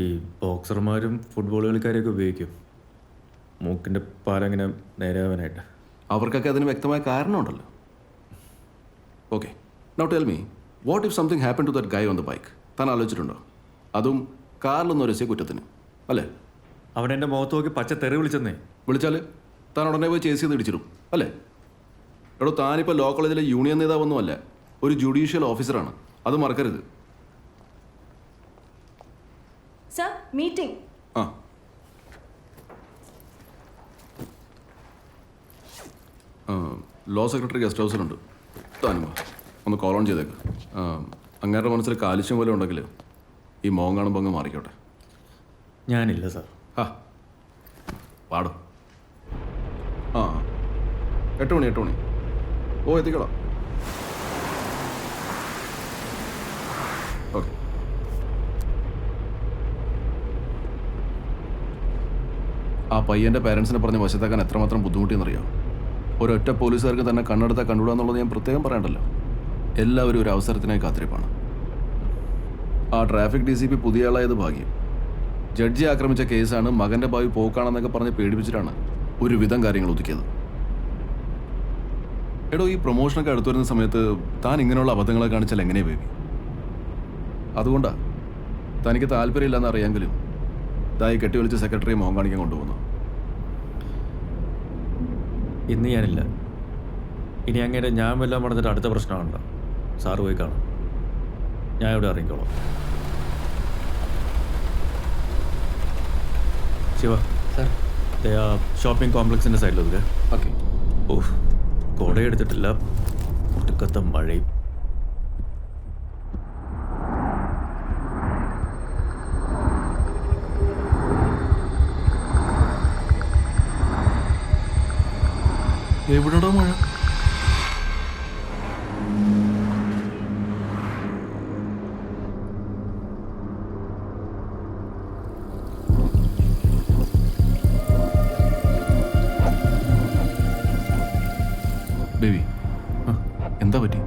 ഈ ബോക്സർമാരും ഫുട്ബോൾ കളിക്കാരെയൊക്കെ ഉപയോഗിക്കും മൂക്കിൻ്റെ പാലങ്ങനെ നേരെയാവാനായിട്ട്. അവർക്കൊക്കെ അതിന് വ്യക്തമായ കാരണമുണ്ടല്ലോ. Okay, now tell me, what if something happen to that guy on the bike? താൻ ആലോചിച്ചിട്ടുണ്ടോ? അതും കാറിലൊന്നും രസിയ കുറ്റത്തിന് അല്ലേ? അവൻ എൻ്റെ മുഖത്ത് നോക്കി പച്ച തെറി വിളിച്ചെന്നേ. വിളിച്ചാൽ താൻ ഉടനെ പോയി ചേസ് ചെയ്ത് ഇടിച്ചിടും അല്ലേ? എടോ, താനിപ്പോൾ ലോ കോളേജിലെ യൂണിയൻ നേതാവൊന്നുമല്ല, ഒരു ജുഡീഷ്യൽ ഓഫീസറാണ്. അത് മറക്കരുത്. Sir, meeting. ആ, ലോ സെക്രട്ടറി ഗസ്റ്റ് ഹൗസിലുണ്ട്. താനും ഒന്ന് കോൾ ഓൺ ചെയ്തേക്ക്. അങ്ങേരുടെ മനസ്സിൽ കാലിശ്യം പോലെ ഉണ്ടെങ്കിൽ ഈ മോൻ കാണുമ്പോൾ അങ്ങ് മാറിക്കോട്ടെ. ഞാനില്ല സാർ. ആ, പാടും. ആ, 8 മണി. ഓ, എത്തിക്കോളാം. ഓക്കെ. ആ പയ്യൻ്റെ പേരൻസിനെ പറഞ്ഞ് വശത്താക്കാൻ എത്രമാത്രം ബുദ്ധിമുട്ടിയെന്നറിയാം. ഒരൊറ്റ പോലീസുകാർക്ക് തന്നെ കണ്ണെടുത്താൽ കണ്ടുകൂടാന്നുള്ളത് ഞാൻ പ്രത്യേകം പറയണ്ടല്ലോ. എല്ലാവരും ഒരു അവസരത്തിനായി കാത്തിരിപ്പാണ്. ആ ട്രാഫിക് DCP പുതിയ ആളായത് ഭാഗ്യം. ജഡ്ജി ആക്രമിച്ച കേസാണ്, മകൻ്റെ ഭാവി പോക്കാണെന്നൊക്കെ പറഞ്ഞ് പേടിപ്പിച്ചിട്ടാണ് ഒരുവിധം കാര്യങ്ങൾ ഒതുക്കിയത്. എടോ, ഈ പ്രൊമോഷനൊക്കെ അടുത്തു വരുന്ന സമയത്ത് താൻ ഇങ്ങനെയുള്ള അബദ്ധങ്ങളെ കാണിച്ചാൽ എങ്ങനെയാണ് ബേബി? അതുകൊണ്ടാണ് തനിക്ക് താല്പര്യമില്ലെന്ന് അറിയാമെങ്കിലും തായി കെട്ടിവലിച്ച് സെക്രട്ടറിയെ മോൻ കാണിക്കാൻ കൊണ്ടുപോകുന്നു. ഇന്ന് ഞാനില്ല. ഇനി അങ്ങനെ ഞാൻ വല്ലതും പറഞ്ഞിട്ട് അടുത്ത പ്രശ്നമുണ്ടോ? സാറ് പോയി കാണും, ഞാൻ ഇവിടെ ഇറങ്ങിക്കോളാം. ശിവ സാർ, ആ ഷോപ്പിംഗ് കോംപ്ലക്സിൻ്റെ സൈഡിലൊക്കെ. ഓക്കെ. ഓഹ്, കുടയെടുത്തിട്ടില്ല, ഒടുക്കത്തെ മഴയും. എവിടെടാ മഴ? ബേബി, എന്താ പറ്റി?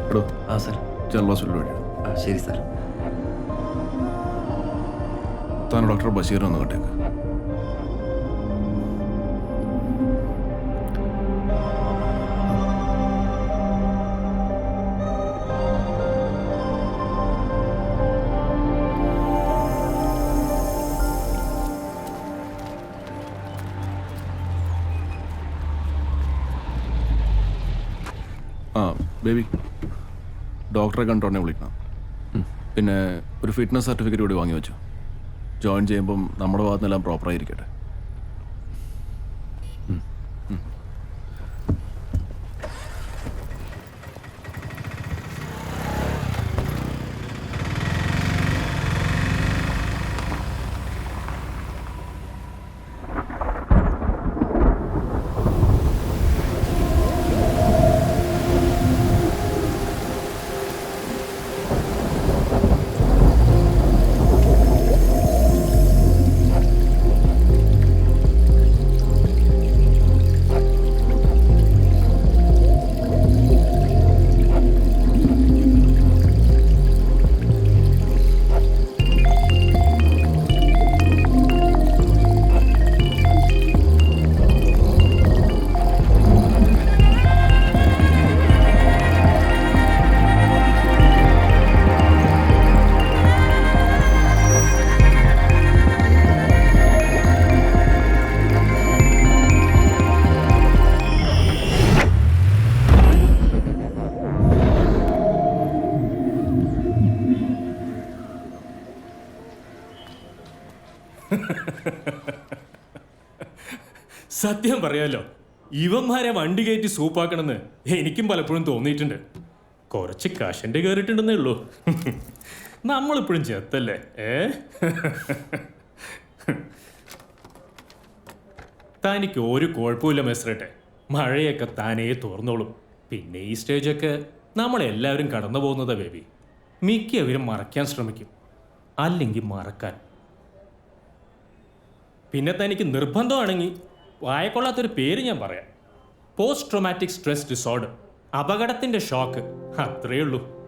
എടോ, ആ സാർ. ജനറൽ ഹോസ്പിറ്റൽ വഴി. ആ ശരി സാർ. താൻ ഡോക്ടർ ബഷീറിനെ ഒന്ന് കണ്ടേക്ക്. ആ ബേബി, ഡോക്ടറെ കണ്ടോണെ വിളിക്കണം. പിന്നെ ഒരു ഫിറ്റ്നസ് സർട്ടിഫിക്കറ്റ് കൂടി വാങ്ങി വെച്ചു. ജോയിൻ ചെയ്യുമ്പം നമ്മുടെ ഭാഗത്തുനിന്നെല്ലാം പ്രോപ്പറായിരിക്കട്ടെ. സത്യം പറയാലോ, ഇവന്മാരെ വണ്ടി കയറ്റി സൂപ്പാക്കണമെന്ന് എനിക്കും പലപ്പോഴും തോന്നിയിട്ടുണ്ട്. കുറച്ച് കഷൻ്റെ കയറിയിട്ടുണ്ടെന്നേ ഉള്ളൂ. നമ്മളിപ്പോഴും ചെത്തല്ലേ? തനിക്ക് ഒരു കുഴപ്പമില്ല മെസ്രട്ടെ, മഴയൊക്കെ താനേ തോർന്നോളും. പിന്നെ ഈ സ്റ്റേജൊക്കെ നമ്മളെല്ലാവരും കടന്നു പോകുന്നതാ ബേബി. മിക്കവരും മറയ്ക്കാൻ ശ്രമിക്കും, അല്ലെങ്കിൽ മറക്കാൻ. പിന്നെ തനിക്ക് നിർബന്ധമാണെങ്കിൽ വായക്കൊള്ളാത്തൊരു പേര് ഞാൻ പറയാം. പോസ്റ്റ് ട്രോമാറ്റിക് സ്ട്രെസ് ഡിസോർഡർ, അപകടത്തിന്റെ ഷോക്ക്, അത്രയേ ഉള്ളൂ.